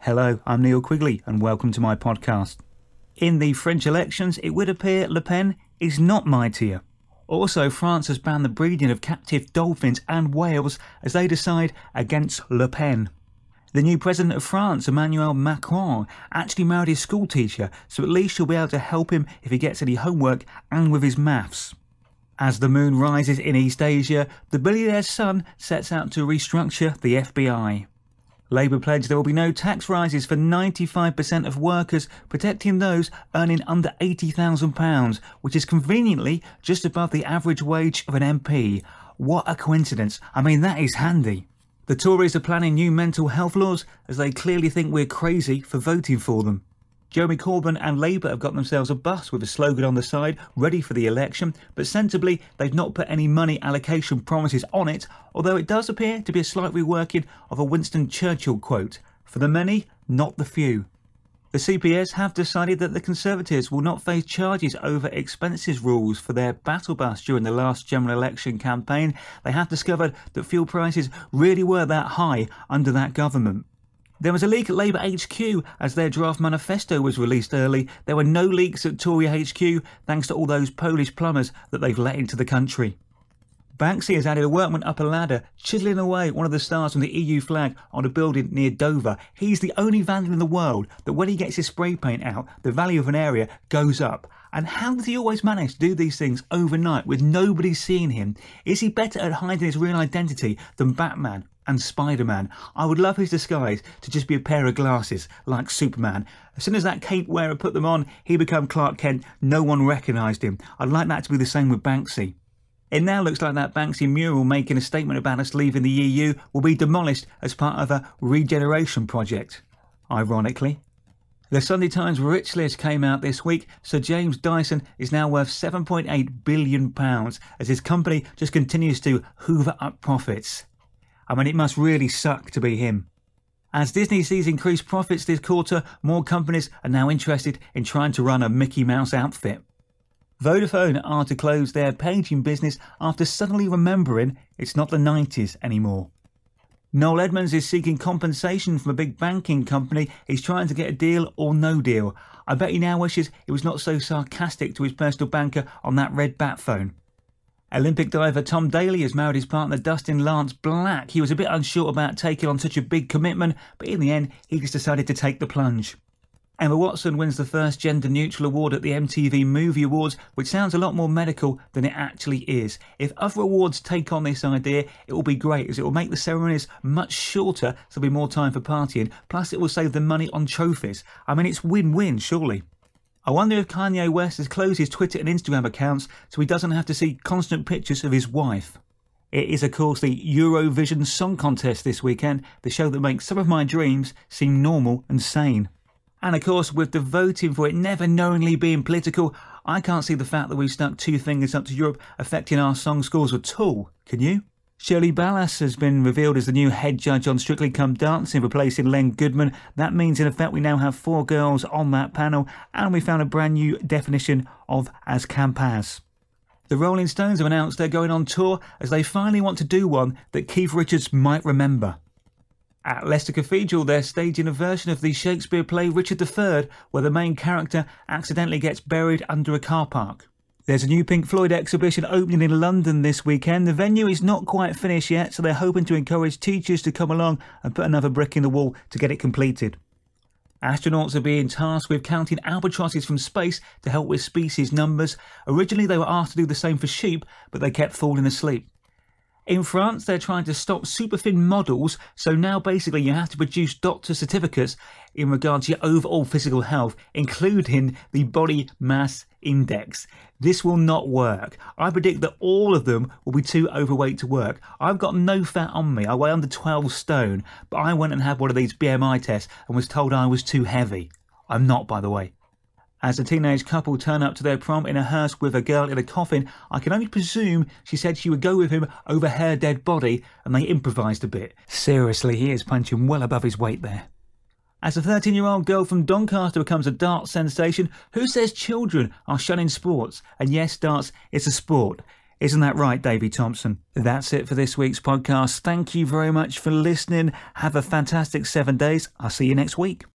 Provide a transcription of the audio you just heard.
Hello, I'm Neil Quigley and welcome to my podcast. In the French elections, it would appear Le Pen is not mightier. Also, France has banned the breeding of captive dolphins and whales as they decide against Le Pen. The new president of France, Emmanuel Macron, actually married his school teacher, so at least she'll be able to help him if he gets any homework and with his maths. As the moon rises in East Asia, the billionaire's son sets out to restructure the FBI. Labour pledged there will be no tax rises for 95% of workers, protecting those earning under £80,000, which is conveniently just above the average wage of an MP. What a coincidence. I mean, that is handy. The Tories are planning new mental health laws as they clearly think we're crazy for voting for them. Jeremy Corbyn and Labour have got themselves a bus with a slogan on the side, ready for the election, but sensibly they've not put any money allocation promises on it, although it does appear to be a slight reworking of a Winston Churchill quote, "For the many, not the few." The CPS have decided that the Conservatives will not face charges over expenses rules for their battle bus during the last general election campaign. They have discovered that fuel prices really were that high under that government. There was a leak at Labour HQ as their draft manifesto was released early. There were no leaks at Tory HQ thanks to all those Polish plumbers that they've let into the country. Banksy has added a workman up a ladder, chiselling away one of the stars from the EU flag on a building near Dover. He's the only vandal in the world that when he gets his spray paint out, the value of an area goes up. And how does he always manage to do these things overnight with nobody seeing him? Is he better at hiding his real identity than Batman and Spider-Man? I would love his disguise to just be a pair of glasses like Superman. As soon as that cape wearer put them on, he became Clark Kent. No one recognised him. I'd like that to be the same with Banksy. It now looks like that Banksy mural making a statement about us leaving the EU will be demolished as part of a regeneration project. Ironically. The Sunday Times rich list came out this week. Sir James Dyson is now worth £7.8 billion as his company just continues to hoover up profits. I mean, it must really suck to be him. As Disney sees increased profits this quarter, more companies are now interested in trying to run a Mickey Mouse outfit. Vodafone are to close their paging business after suddenly remembering it's not the 90s anymore. Noel Edmonds is seeking compensation from a big banking company. He's trying to get a deal or no deal. I bet he now wishes he was not so sarcastic to his personal banker on that red bat phone. Olympic diver Tom Daley has married his partner Dustin Lance Black. He was a bit unsure about taking on such a big commitment, but in the end he just decided to take the plunge. Emma Watson wins the first gender-neutral award at the MTV Movie Awards, which sounds a lot more medical than it actually is. If other awards take on this idea, it will be great as it will make the ceremonies much shorter, so there'll be more time for partying, plus it will save them money on trophies. I mean, it's win-win, surely. I wonder if Kanye West has closed his Twitter and Instagram accounts so he doesn't have to see constant pictures of his wife. It is, of course, the Eurovision Song Contest this weekend, the show that makes some of my dreams seem normal and sane. And of course, with the voting for it never knowingly being political, I can't see the fact that we've stuck two fingers up to Europe affecting our song scores at all. Can you? Shirley Ballas has been revealed as the new head judge on Strictly Come Dancing, replacing Len Goodman. That means, in effect, we now have 4 girls on that panel, and we found a brand new definition of as campas. The Rolling Stones have announced they're going on tour as they finally want to do one that Keith Richards might remember. At Leicester Cathedral, they're staging a version of the Shakespeare play Richard III, where the main character accidentally gets buried under a car park. There's a new Pink Floyd exhibition opening in London this weekend. The venue is not quite finished yet, so they're hoping to encourage teachers to come along and put another brick in the wall to get it completed. Astronauts are being tasked with counting albatrosses from space to help with species numbers. Originally, they were asked to do the same for sheep, but they kept falling asleep. In France, they're trying to stop superthin models, so now basically you have to produce doctor certificates in regard to your overall physical health, including the body mass index. This will not work. I predict that all of them will be too overweight to work. I've got no fat on me. I weigh under 12 stone, but I went and had one of these BMI tests and was told I was too heavy. I'm not, by the way. As a teenage couple turn up to their prom in a hearse with a girl in a coffin, I can only presume she said she would go with him over her dead body, and they improvised a bit. Seriously, he is punching well above his weight there. As a 13-year-old girl from Doncaster becomes a darts sensation, who says children are shunning sports? And yes, darts is a sport. Isn't that right, Davy Thompson? That's it for this week's podcast. Thank you very much for listening. Have a fantastic 7 days. I'll see you next week.